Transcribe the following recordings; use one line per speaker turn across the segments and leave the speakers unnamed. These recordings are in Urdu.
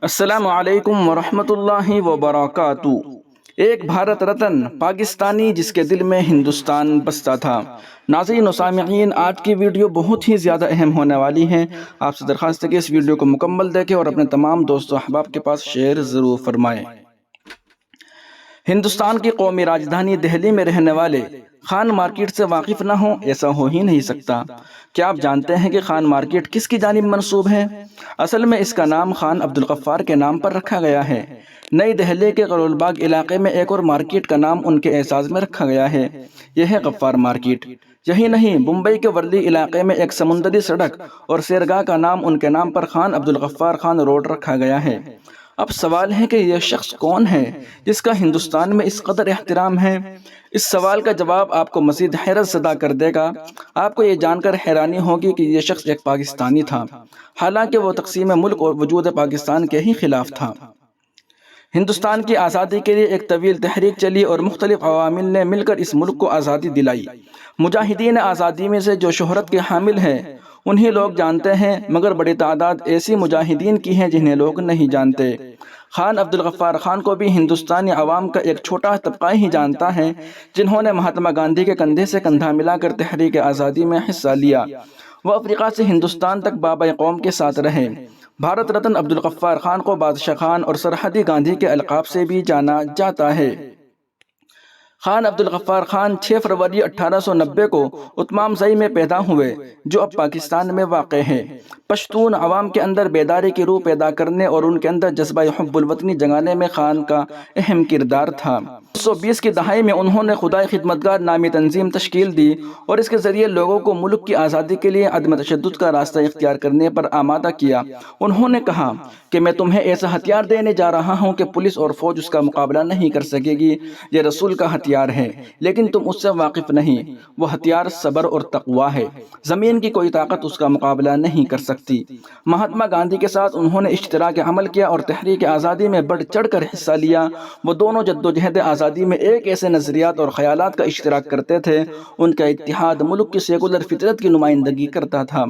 السلام علیکم ورحمۃ اللہ وبرکاتہ۔ ایک بھارت رتن پاکستانی جس کے دل میں ہندوستان بستا تھا۔ ناظرین و سامعین، آج کی ویڈیو بہت ہی زیادہ اہم ہونے والی ہے۔ آپ سے درخواست ہے کہ اس ویڈیو کو مکمل دیکھیں اور اپنے تمام دوست و احباب کے پاس شیئر ضرور فرمائیں۔ ہندوستان کی قومی راجدھانی دہلی میں رہنے والے خان مارکیٹ سے واقف نہ ہوں ایسا ہو ہی نہیں سکتا۔ کیا آپ جانتے ہیں کہ خان مارکیٹ کس کی جانب منسوب ہے؟ اصل میں اس کا نام خان عبدالغفار کے نام پر رکھا گیا ہے۔ نئی دہلی کے قرول باغ علاقے میں ایک اور مارکیٹ کا نام ان کے اعزاز میں رکھا گیا ہے، یہ ہے غفار مارکیٹ۔ یہی نہیں، ممبئی کے ورلی علاقے میں ایک سمندری سڑک اور سیرگاہ کا نام ان کے نام پر خان عبدالغفار خان روڈ رکھا گیا ہے۔ اب سوال ہے کہ یہ شخص کون ہے جس کا ہندوستان میں اس قدر احترام ہے؟ اس سوال کا جواب آپ کو مزید حیرت زدہ کر دے گا۔ آپ کو یہ جان کر حیرانی ہوگی کہ یہ شخص ایک پاکستانی تھا، حالانکہ وہ تقسیم ملک اور وجود پاکستان کے ہی خلاف تھا۔ ہندوستان کی آزادی کے لیے ایک طویل تحریک چلی اور مختلف عوامل نے مل کر اس ملک کو آزادی دلائی۔ مجاہدین آزادی میں سے جو شہرت کے حامل ہیں انہی لوگ جانتے ہیں، مگر بڑی تعداد ایسی مجاہدین کی ہیں جنہیں لوگ نہیں جانتے۔ خان عبدالغفار خان کو بھی ہندوستانی عوام کا ایک چھوٹا طبقہ ہی جانتا ہے، جنہوں نے مہاتما گاندھی کے کندھے سے کندھا ملا کر تحریک آزادی میں حصہ لیا۔ وہ افریقہ سے ہندوستان تک بابا قوم کے ساتھ رہے۔ بھارت رتن عبدالغفار خان کو بادشاہ خان اور سرحدی گاندھی کے القاب سے بھی جانا جاتا ہے۔ خان عبدالغفار خان 6 فروری 1890 کو اتمام-زئی میں پیدا ہوئے، جو اب پاکستان میں واقع ہے۔ پشتون عوام کے اندر بیداری کی روح پیدا کرنے اور ان کے اندر جذبہ حب الوطنی جگانے میں خان کا اہم کردار تھا۔ 1920 کی دہائی میں انہوں نے خدائے خدمتگار نامی تنظیم تشکیل دی اور اس کے ذریعے لوگوں کو ملک کی آزادی کے لیے عدم تشدد کا راستہ اختیار کرنے پر آمادہ کیا۔ انہوں نے کہا کہ میں تمہیں ایسا ہتھیار دینے جا رہا ہوں کہ پولیس اور فوج اس کا مقابلہ نہیں کر سکے گی۔ یہ رسول کا ہتھیار ہے، لیکن تم اس سے واقف نہیں۔ وہ ہتھیار صبر اور تقویٰ ہے۔ زمین کی کوئی طاقت اس کا مقابلہ نہیں کر سکتی۔ مہاتما گاندھی کے ساتھ انہوں نے اشتراک عمل کیا اور تحریک آزادی میں بڑھ چڑھ کر حصہ لیا۔ وہ دونوں جدوجہد آزادی میں ایک ایسے نظریات اور خیالات کا اشتراک کرتے تھے، ان کا اتحاد ملک کی سیکولر فطرت کی نمائندگی کرتا تھا۔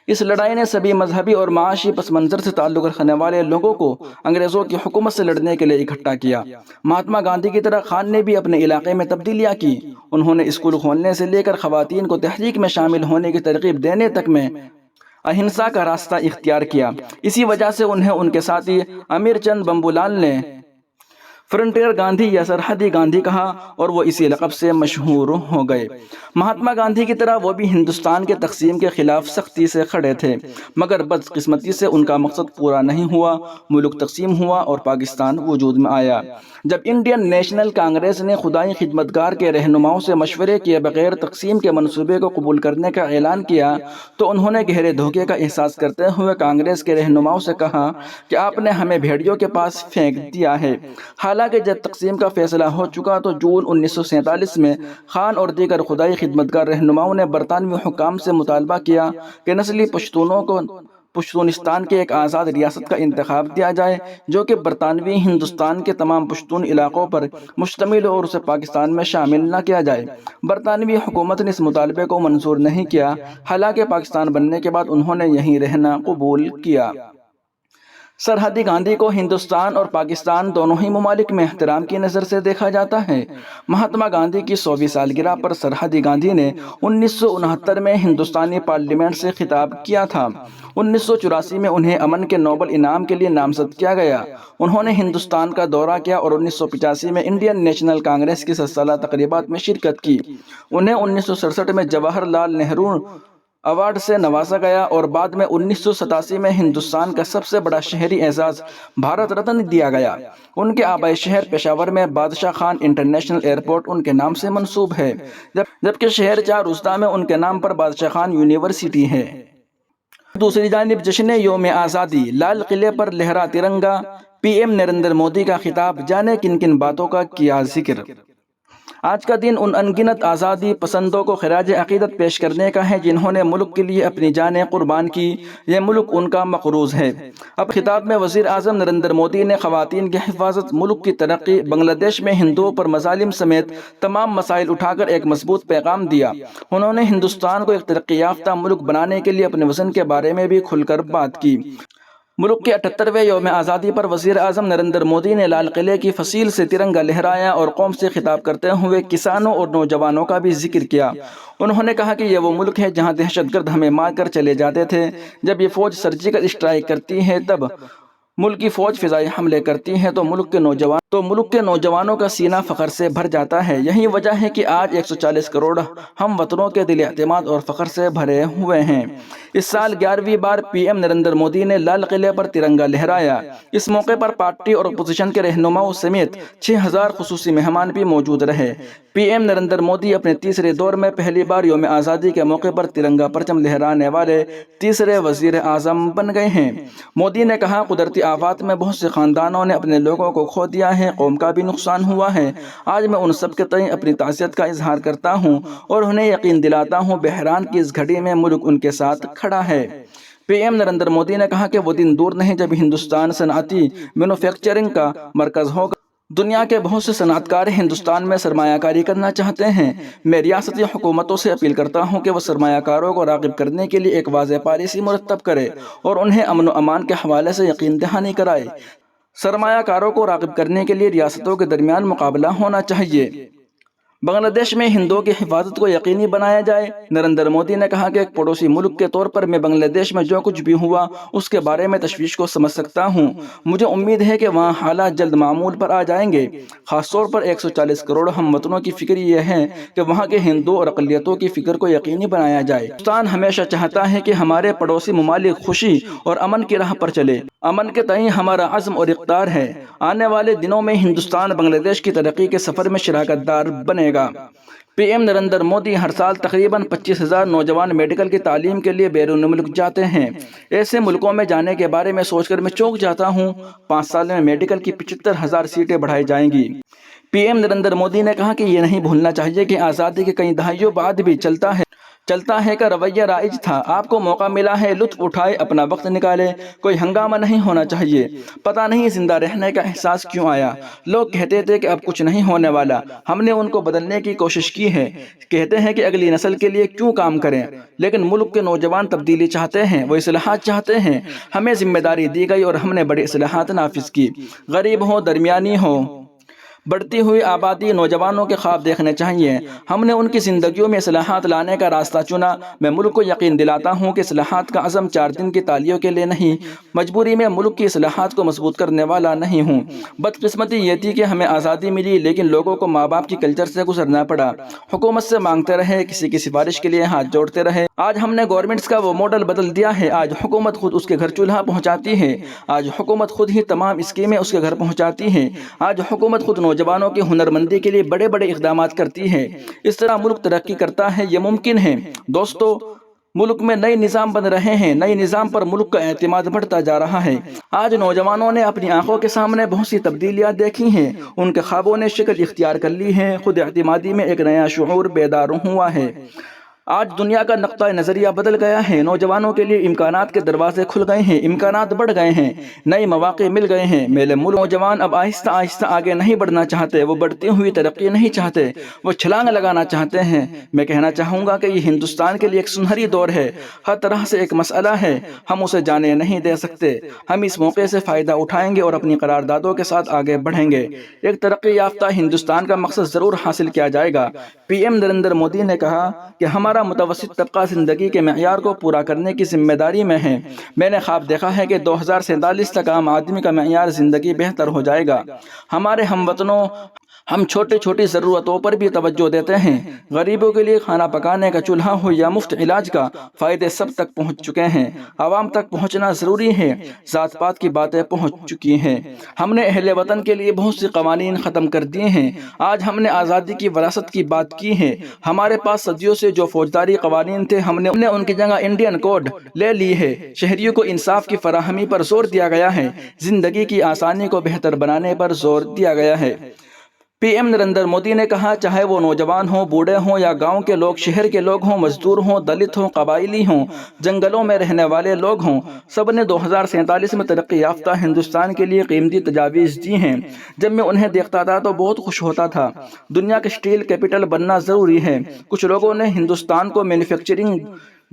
اس لڑائی نے سبھی مذہبی اور معاشی پس منظر سے تعلق رکھنے والے لوگوں کو انگریزوں کی حکومت سے لڑنے کے لیے اکٹھا کیا۔ مہاتما گاندھی کی طرح خان نے بھی اپنے علاقے میں تبدیلیاں کی۔ انہوں نے اسکول کھولنے سے لے کر خواتین کو تحریک میں شامل ہونے کی ترغیب دینے تک میں اہنسا کا راستہ اختیار کیا۔ اسی وجہ سے انہیں ان کے ساتھی امیر چند بمبولال نے فرنٹیئر گاندھی یا سرحدی گاندھی کہا اور وہ اسی لقب سے مشہور ہو گئے۔ مہاتما گاندھی کی طرح وہ بھی ہندوستان کے تقسیم کے خلاف سختی سے کھڑے تھے، مگر بدقسمتی سے ان کا مقصد پورا نہیں ہوا۔ ملک تقسیم ہوا اور پاکستان وجود میں آیا۔ جب انڈین نیشنل کانگریس نے خدائی خدمتگار کے رہنماؤں سے مشورے کیے بغیر تقسیم کے منصوبے کو قبول کرنے کا اعلان کیا تو انہوں نے گہرے دھوکے کا احساس کرتے ہوئے کانگریس کے رہنماؤں سے کہا کہ آپ نے ہمیں بھیڑیوں کے پاس پھینک دیا ہے۔ حالانکہ جب تقسیم کا فیصلہ ہو چکا تو جون 1947 میں خان اور دیگر خدائی خدمتگار رہنماؤں نے برطانوی حکام سے مطالبہ کیا کہ نسلی پشتونوں کو پشتونستان کے ایک آزاد ریاست کا انتخاب دیا جائے جو کہ برطانوی ہندوستان کے تمام پشتون علاقوں پر مشتمل ہو اور اسے پاکستان میں شامل نہ کیا جائے۔ برطانوی حکومت نے اس مطالبے کو منظور نہیں کیا، حالانکہ پاکستان بننے کے بعد انہوں نے یہیں رہنا قبول کیا۔ سرحدی گاندھی کو ہندوستان اور پاکستان دونوں ہی ممالک میں احترام کی نظر سے دیکھا جاتا ہے۔ مہاتما گاندھی کی 100ویں سالگرہ پر سرحدی گاندھی نے 1969 میں ہندوستانی پارلیمنٹ سے خطاب کیا تھا۔ 1984 میں انہیں امن کے نوبل انعام کے لیے نامزد کیا گیا۔ انہوں نے ہندوستان کا دورہ کیا اور 1985 میں انڈین نیشنل کانگریس کی 7 سالہ تقریبات میں شرکت کی۔ انہیں 1967 میں جواہر لال نہرو ایوارڈ سے نوازا گیا اور بعد میں 1987 میں ہندوستان کا سب سے بڑا شہری اعزاز بھارت رتن دیا گیا۔ ان کے آبائی شہر پشاور میں بادشاہ خان انٹرنیشنل ایئرپورٹ ان کے نام سے منسوب ہے، جبکہ شہر چاروستا میں ان کے نام پر بادشاہ خان یونیورسٹی ہے۔ دوسری جانب جشن یوم آزادی، لال قلعے پر لہرا ترنگا، پی ایم نریندر مودی کا خطاب، جانے کن کن باتوں کا کیا ذکر۔ آج کا دن ان انگنت آزادی پسندوں کو خراج عقیدت پیش کرنے کا ہے جنہوں نے ملک کے لیے اپنی جانیں قربان کی۔ یہ ملک ان کا مقروض ہے۔ اب خطاب میں وزیر اعظم نریندر مودی نے خواتین کی حفاظت، ملک کی ترقی، بنگلہ دیش میں ہندوؤں پر مظالم سمیت تمام مسائل اٹھا کر ایک مضبوط پیغام دیا۔ انہوں نے ہندوستان کو ایک ترقی یافتہ ملک بنانے کے لیے اپنے وژن کے بارے میں بھی کھل کر بات کی۔ ملک کے 78ویں یوم آزادی پر وزیر اعظم نریندر مودی نے لال قلعے کی فصیل سے ترنگا لہرایا اور قوم سے خطاب کرتے ہوئے کسانوں اور نوجوانوں کا بھی ذکر کیا۔ انہوں نے کہا کہ یہ وہ ملک ہے جہاں دہشت گرد ہمیں مار کر چلے جاتے تھے، جب یہ فوج سرجیکل اسٹرائیک کرتی ہے، تب ملک کی فوج فضائی حملے کرتی ہے تو ملک کے نوجوانوں کا سینہ فخر سے بھر جاتا ہے۔ یہی وجہ ہے کہ آج 140 کروڑ ہم وطنوں کے دل اعتماد اور فخر سے بھرے ہوئے ہیں۔ اس سال 11ویں بار پی ایم نریندر مودی نے لال قلعے پر ترنگا لہرایا۔ اس موقع پر پارٹی اور اپوزیشن کے رہنماؤں سمیت 6000 خصوصی مہمان بھی موجود رہے۔ پی ایم نریندر مودی اپنے تیسرے دور میں پہلی بار یوم آزادی کے موقع پر ترنگا پرچم لہرانے والے تیسرے وزیر اعظم بن گئے ہیں۔ مودی نے کہا، قدرتی آفات میں بہت سے خاندانوں نے اپنے لوگوں کو کھو دیا ہے، قوم کا بھی نقصان ہوا ہے۔ آج میں ان سب کے تئیں اپنی تعزیت کا اظہار کرتا ہوں اور انہیں یقین دلاتا ہوں بحران کی اس گھڑی میں ملک ان کے ساتھ کھڑا ہے۔ پی ایم نریندر مودی نے کہا کہ وہ دن دور نہیں جب ہندوستان صنعتی مینوفیکچرنگ کا مرکز ہوگا۔ دنیا کے بہت سے صنعت کار ہندوستان میں سرمایہ کاری کرنا چاہتے ہیں۔ میں ریاستی حکومتوں سے اپیل کرتا ہوں کہ وہ سرمایہ کاروں کو راغب کرنے کے لیے ایک واضح پالیسی مرتب کرے اور انہیں امن و امان کے حوالے سے یقین دہانی کرائے۔ سرمایہ کاروں کو راغب کرنے کے لیے ریاستوں کے درمیان مقابلہ ہونا چاہیے۔ بنگلہ دیش میں ہندوؤں کی حفاظت کو یقینی بنایا جائے۔ نریندر مودی نے کہا کہ ایک پڑوسی ملک کے طور پر میں بنگلہ دیش میں جو کچھ بھی ہوا اس کے بارے میں تشویش کو سمجھ سکتا ہوں۔ مجھے امید ہے کہ وہاں حالات جلد معمول پر آ جائیں گے۔ خاص طور پر 140 کروڑ ہم وطنوں کی فکر یہ ہے کہ وہاں کے ہندوؤں اور اقلیتوں کی فکر کو یقینی بنایا جائے۔ ہندوستان ہمیشہ چاہتا ہے کہ ہمارے پڑوسی ممالک خوشی اور امن کی راہ پر چلے۔ امن کے تئیں ہمارا عزم اور اقدار ہے۔ آنے والے دنوں میں ہندوستان بنگلہ دیش کی ترقی کے سفر میں شراکت دار بنے گا۔ پی ایم نریندر مودی ہر سال تقریباً 25,000 نوجوان میڈیکل کی تعلیم کے لیے بیرون ملک جاتے ہیں۔ ایسے ملکوں میں جانے کے بارے میں سوچ کر میں چونک جاتا ہوں۔ 5 سال میں میڈیکل کی 75,000 سیٹیں بڑھائی جائیں گی۔ پی ایم نریندر مودی نے کہا کہ یہ نہیں بھولنا چاہیے کہ آزادی کے کئی دہائیوں بعد بھی چلتا ہے کا رویہ رائج تھا۔ آپ کو موقع ملا ہے، لطف اٹھائے، اپنا وقت نکالے۔ کوئی ہنگامہ نہیں ہونا چاہیے۔ پتہ نہیں زندہ رہنے کا احساس کیوں آیا۔ لوگ کہتے تھے کہ اب کچھ نہیں ہونے والا۔ ہم نے ان کو بدلنے کی کوشش کی ہے۔ کہتے ہیں کہ اگلی نسل کے لیے کیوں کام کریں، لیکن ملک کے نوجوان تبدیلی چاہتے ہیں، وہ اصلاحات چاہتے ہیں۔ ہمیں ذمہ داری دی گئی اور ہم نے بڑی اصلاحات نافذ کی۔ غریب ہو، درمیانی ہو، بڑھتی ہوئی آبادی، نوجوانوں کے خواب دیکھنے چاہیے۔ ہم نے ان کی زندگیوں میں اصلاحات لانے کا راستہ چنا۔ میں ملک کو یقین دلاتا ہوں کہ اصلاحات کا عزم 4 دن کی تالیوں کے لیے نہیں، مجبوری میں ملک کی اصلاحات کو مضبوط کرنے والا نہیں ہوں۔ بدقسمتی یہ تھی کہ ہمیں آزادی ملی لیکن لوگوں کو ماں باپ کی کلچر سے گزرنا پڑا۔ حکومت سے مانگتے رہے، کسی کی سفارش کے لیے ہاتھ جوڑتے رہے۔ آج ہم نے گورنمنٹس کا وہ ماڈل بدل دیا ہے۔ آج حکومت خود اس کے گھر چولہا پہنچاتی ہے۔ آج حکومت خود ہی تمام اسکیمیں اس کے گھر پہنچاتی ہے۔ آج حکومت خود نوجوانوں کی ہنرمندی کے لیے بڑے بڑے اقدامات کرتی ہے۔ اس طرح ملک ترقی کرتا ہے، یہ ممکن ہے۔ دوستو، ملک میں نئے نظام بن رہے ہیں۔ نئے نظام پر ملک کا اعتماد بڑھتا جا رہا ہے۔ آج نوجوانوں نے اپنی آنکھوں کے سامنے بہت سی تبدیلیاں دیکھی ہیں۔ ان کے خوابوں نے شکل اختیار کر لی ہے۔ خود اعتمادی میں ایک نیا شعور بیدار ہوا ہے۔ آج دنیا کا نقطہ نظریہ بدل گیا ہے۔ نوجوانوں کے لیے امکانات کے دروازے کھل گئے ہیں، امکانات بڑھ گئے ہیں، نئے مواقع مل گئے ہیں۔ میرے ملک نوجوان اب آہستہ آہستہ آگے نہیں بڑھنا چاہتے، وہ بڑھتی ہوئی ترقی نہیں چاہتے، وہ چھلانگ لگانا چاہتے ہیں۔ میں کہنا چاہوں گا کہ یہ ہندوستان کے لیے ایک سنہری دور ہے، ہر طرح سے ایک مسئلہ ہے، ہم اسے جانے نہیں دے سکتے۔ ہم اس موقع سے فائدہ اٹھائیں گے اور اپنی قراردادوں کے ساتھ آگے بڑھیں گے۔ ایک ترقی یافتہ ہندوستان کا مقصد ضرور حاصل کیا جائے گا۔ پی ایم نریندر مودی نے کہا کہ ہمارا متوسط طبقہ زندگی کے معیار کو پورا کرنے کی ذمہ داری میں ہے۔ میں نے خواب دیکھا ہے کہ 2047 تک عام آدمی کا معیار زندگی بہتر ہو جائے گا۔ ہمارے ہم وطنوں، ہم چھوٹی چھوٹی ضرورتوں پر بھی توجہ دیتے ہیں۔ غریبوں کے لیے کھانا پکانے کا چولہا ہو یا مفت علاج کا، فائدے سب تک پہنچ چکے ہیں۔ عوام تک پہنچنا ضروری ہے۔ ذات پات کی باتیں پہنچ چکی ہیں۔ ہم نے اہل وطن کے لیے بہت سی قوانین ختم کر دیے ہیں۔ آج ہم نے آزادی کی وراثت کی بات کی ہے۔ ہمارے پاس صدیوں سے جو فوجداری قوانین تھے، ہم نے ان کی جگہ انڈین کوڈ لے لی ہے۔ شہریوں کو انصاف کی فراہمی پر زور دیا گیا ہے۔ زندگی کی آسانی کو بہتر بنانے پر زور دیا گیا ہے۔ پی ایم نریندر مودی نے کہا، چاہے وہ نوجوان ہوں، بوڑھے ہوں یا گاؤں کے لوگ، شہر کے لوگ ہوں، مزدور ہوں، دلت ہوں، قبائلی ہوں، جنگلوں میں رہنے والے لوگ ہوں، سب نے 2047 میں ترقی یافتہ ہندوستان کے لیے قیمتی تجاویز دی ہیں۔ جب میں انہیں دیکھتا تھا تو بہت خوش ہوتا تھا۔ دنیا کے اسٹیل کیپٹل بننا ضروری ہے۔ کچھ لوگوں نے ہندوستان کو مینوفیکچرنگ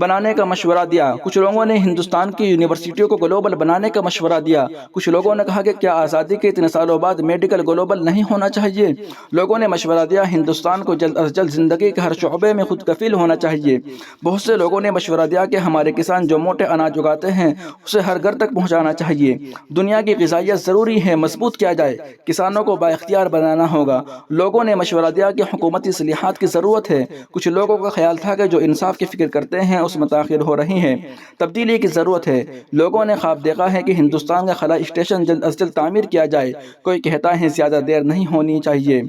بنانے کا مشورہ دیا، کچھ لوگوں نے ہندوستان کی یونیورسٹیوں کو گلوبل بنانے کا مشورہ دیا، کچھ لوگوں نے کہا کہ کیا آزادی کے اتنے سالوں بعد میڈیکل گلوبل نہیں ہونا چاہیے۔ لوگوں نے مشورہ دیا ہندوستان کو جلد از جلد زندگی کے ہر شعبے میں خود کفیل ہونا چاہیے۔ بہت سے لوگوں نے مشورہ دیا کہ ہمارے کسان جو موٹے اناج اگاتے ہیں اسے ہر گھر تک پہنچانا چاہیے۔ دنیا کی غذائیت ضروری ہے، مضبوط کیا جائے، کسانوں کو بااختیار بنانا ہوگا۔ لوگوں نے مشورہ دیا کہ حکومتی اصلاحات کی ضرورت ہے۔ کچھ لوگوں کا خیال تھا کہ جو انصاف کی فکر کرتے ہیں اس میں تاخیر ہو رہی ہے، تبدیلی کی ضرورت ہے۔ لوگوں نے خواب دیکھا ہے کہ ہندوستان کا خلائی اسٹیشن جلد از جلد تعمیر کیا جائے، کوئی کہتا ہے زیادہ دیر نہیں ہونی چاہیے۔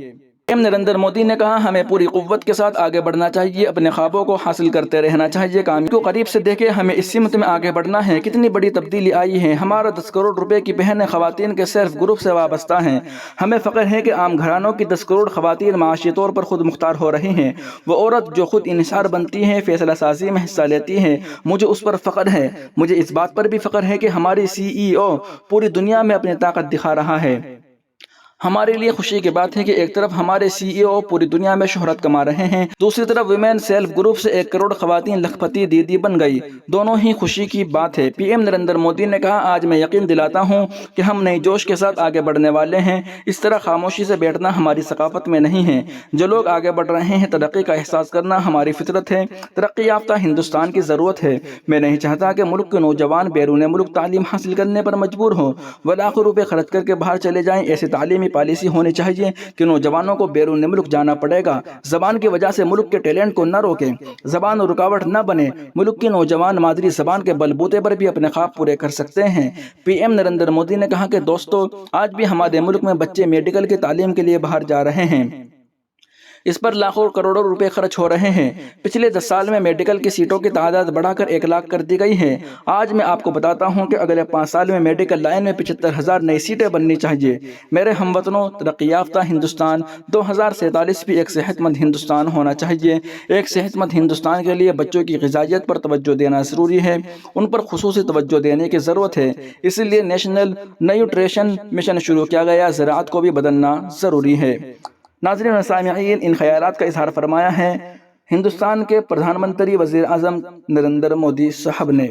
نریندر مودی نے کہا ہمیں پوری قوت کے ساتھ آگے بڑھنا چاہیے، اپنے خوابوں کو حاصل کرتے رہنا چاہیے، کام کو قریب سے دیکھیں، ہمیں اس سمت میں آگے بڑھنا ہے۔ کتنی بڑی تبدیلی آئی ہے، ہمارا 10 کروڑ روپے کی بہنیں خواتین کے سیلف گروپ سے وابستہ ہیں۔ ہمیں فخر ہے کہ عام گھرانوں کی 10 کروڑ خواتین معاشی طور پر خود مختار ہو رہی ہیں۔ وہ عورت جو خود انحصار بنتی ہیں، فیصلہ سازی میں حصہ لیتی ہیں، مجھے اس پر فخر ہے۔ مجھے اس بات پر بھی فخر ہے کہ ہماری CEO پوری دنیا میں اپنی طاقت دکھا رہا ہے۔ ہمارے لیے خوشی کی بات ہے کہ ایک طرف ہمارے CEO پوری دنیا میں شہرت کما رہے ہیں، دوسری طرف ویمن سیلف گروپ سے 1 کروڑ خواتین لکھ پتی دیدی بن گئی۔ دونوں ہی خوشی کی بات ہے۔ PM نریندر مودی نے کہا آج میں یقین دلاتا ہوں کہ ہم نئے جوش کے ساتھ آگے بڑھنے والے ہیں۔ اس طرح خاموشی سے بیٹھنا ہماری ثقافت میں نہیں ہے۔ جو لوگ آگے بڑھ رہے ہیں، ترقی کا احساس کرنا ہماری فطرت ہے۔ ترقی یافتہ ہندوستان کی ضرورت ہے۔ میں نہیں چاہتا کہ ملک کے نوجوان بیرون ملک تعلیم حاصل کرنے پر مجبور ہوں، وہ لاکھوں روپے خرچ کر کے باہر چلے جائیں۔ ایسی تعلیمی پالیسی ہونی چاہیے کہ نوجوانوں کو بیرون ملک جانا پڑے گا، زبان کی وجہ سے ملک کے ٹیلنٹ کو نہ روکیں، زبان رکاوٹ نہ بنے۔ ملک کے نوجوان مادری زبان کے بل بوتے پر بھی اپنے خواب پورے کر سکتے ہیں۔ PM نریندر مودی نے کہا کہ دوستو، آج بھی ہمارے ملک میں بچے میڈیکل کی تعلیم کے لیے باہر جا رہے ہیں، اس پر لاکھوں کروڑوں روپے خرچ ہو رہے ہیں۔ پچھلے 10 سال میں میڈیکل کی سیٹوں کی تعداد بڑھا کر 1 لاکھ کر دی گئی ہے۔ آج میں آپ کو بتاتا ہوں کہ اگلے 5 سال میں میڈیکل لائن میں 75,000 نئی سیٹیں بننی چاہیے۔ میرے ہم وطنوں، ترقی یافتہ ہندوستان 2047 بھی ایک صحت مند ہندوستان ہونا چاہیے۔ ایک صحت مند ہندوستان کے لیے بچوں کی غذائیت پر توجہ دینا ضروری ہے، ان پر خصوصی توجہ دینے کی ضرورت ہے۔ اس لیے نیشنل نیوٹریشن مشن شروع کیا گیا، زراعت کو بھی بدلنا ضروری ہے۔ ناظرین و سامعین، ان خیالات کا اظہار فرمایا ہے ہندوستان کے پردھان منتری وزیر اعظم نریندر مودی صاحب نے۔